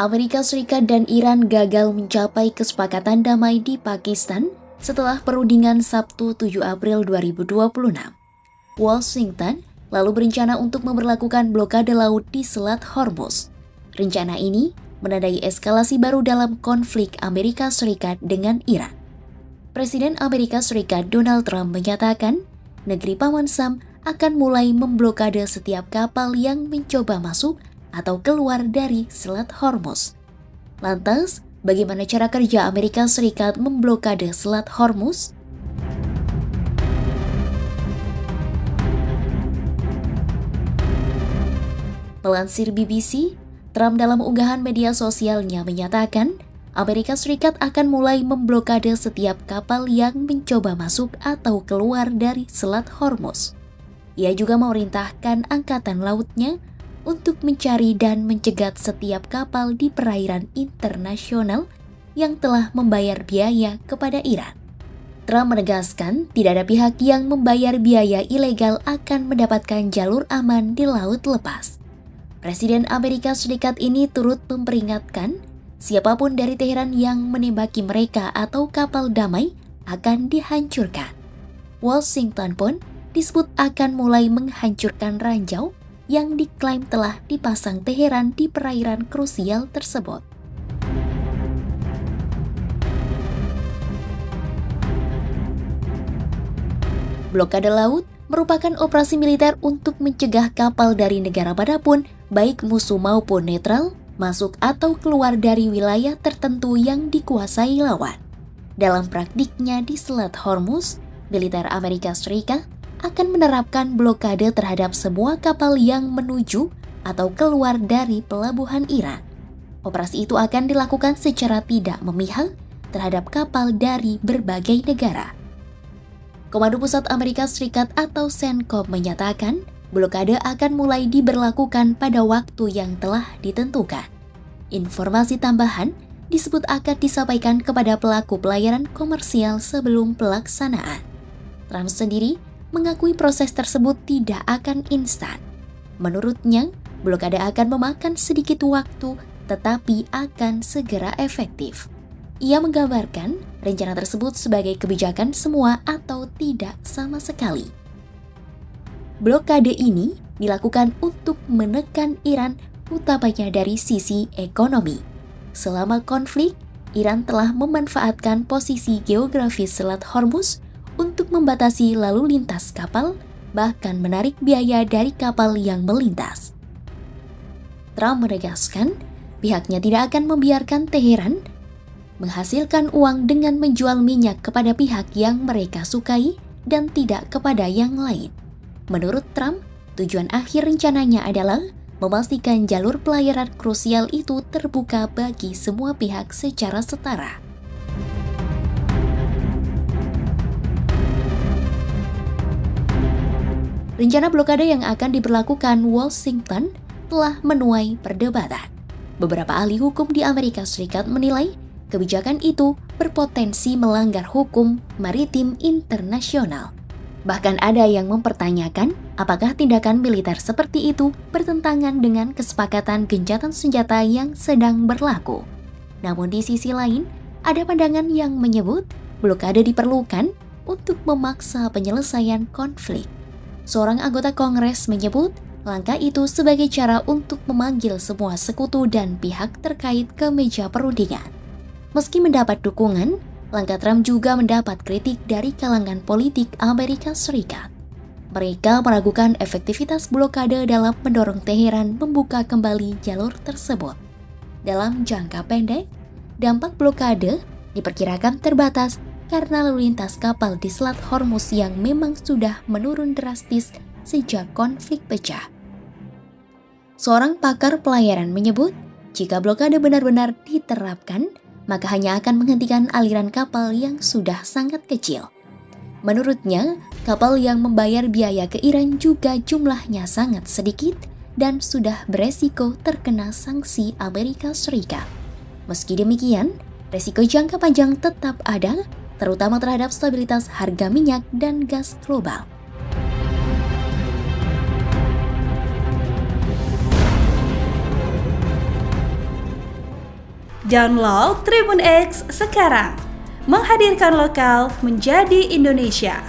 Amerika Serikat dan Iran gagal mencapai kesepakatan damai di Pakistan setelah perundingan Sabtu 7 April 2026. Washington lalu berencana untuk memberlakukan blokade laut di Selat Hormuz. Rencana ini menandai eskalasi baru dalam konflik Amerika Serikat dengan Iran. Presiden Amerika Serikat Donald Trump menyatakan negeri Paman Sam akan mulai memblokade setiap kapal yang mencoba masuk atau keluar dari Selat Hormuz. Lantas, bagaimana cara kerja Amerika Serikat memblokade Selat Hormuz? Melansir BBC, Trump dalam unggahan media sosialnya menyatakan Amerika Serikat akan mulai memblokade setiap kapal yang mencoba masuk atau keluar dari Selat Hormuz. Ia juga memerintahkan angkatan lautnya untuk mencari dan mencegat setiap kapal di perairan internasional yang telah membayar biaya kepada Iran. Trump menegaskan tidak ada pihak yang membayar biaya ilegal akan mendapatkan jalur aman di laut lepas. Presiden Amerika Serikat ini turut memperingatkan siapapun dari Teheran yang menembaki mereka atau kapal damai akan dihancurkan. Washington pun disebut akan mulai menghancurkan ranjau yang diklaim telah dipasang Teheran di perairan krusial tersebut. Blokade laut merupakan operasi militer untuk mencegah kapal dari negara manapun, baik musuh maupun netral, masuk atau keluar dari wilayah tertentu yang dikuasai lawan. Dalam praktiknya di Selat Hormuz, militer Amerika Serikat akan menerapkan blokade terhadap semua kapal yang menuju atau keluar dari pelabuhan Iran. Operasi itu akan dilakukan secara tidak memihak terhadap kapal dari berbagai negara. Komando Pusat Amerika Serikat atau CENTCOM menyatakan blokade akan mulai diberlakukan pada waktu yang telah ditentukan. Informasi tambahan disebut akan disampaikan kepada pelaku pelayaran komersial sebelum pelaksanaan. Trump sendiri mengakui proses tersebut tidak akan instan. Menurutnya, blokade akan memakan sedikit waktu tetapi akan segera efektif. Ia menggambarkan rencana tersebut sebagai kebijakan semua atau tidak sama sekali. Blokade ini dilakukan untuk menekan Iran, utamanya dari sisi ekonomi. Selama konflik, Iran telah memanfaatkan posisi geografis Selat Hormuz untuk membatasi lalu lintas kapal, bahkan menarik biaya dari kapal yang melintas. Trump menegaskan pihaknya tidak akan membiarkan Teheran menghasilkan uang dengan menjual minyak kepada pihak yang mereka sukai dan tidak kepada yang lain. Menurut Trump, tujuan akhir rencananya adalah memastikan jalur pelayaran krusial itu terbuka bagi semua pihak secara setara. Rencana blokade yang akan diberlakukan Washington telah menuai perdebatan. Beberapa ahli hukum di Amerika Serikat menilai kebijakan itu berpotensi melanggar hukum maritim internasional. Bahkan ada yang mempertanyakan apakah tindakan militer seperti itu bertentangan dengan kesepakatan gencatan senjata yang sedang berlaku. Namun di sisi lain, ada pandangan yang menyebut blokade diperlukan untuk memaksa penyelesaian konflik. Seorang anggota Kongres menyebut langkah itu sebagai cara untuk memanggil semua sekutu dan pihak terkait ke meja perundingan. Meski mendapat dukungan, langkah Trump juga mendapat kritik dari kalangan politik Amerika Serikat. Mereka meragukan efektivitas blokade dalam mendorong Teheran membuka kembali jalur tersebut. Dalam jangka pendek, dampak blokade diperkirakan terbatas karena lalu lintas kapal di Selat Hormuz yang memang sudah menurun drastis sejak konflik pecah. Seorang pakar pelayaran menyebut, jika blokade benar-benar diterapkan, maka hanya akan menghentikan aliran kapal yang sudah sangat kecil. Menurutnya, kapal yang membayar biaya ke Iran juga jumlahnya sangat sedikit dan sudah beresiko terkena sanksi Amerika Serikat. Meski demikian, resiko jangka panjang tetap ada, terutama terhadap stabilitas harga minyak dan gas global. Download Tribun X sekarang. Menghadirkan lokal menjadi Indonesia.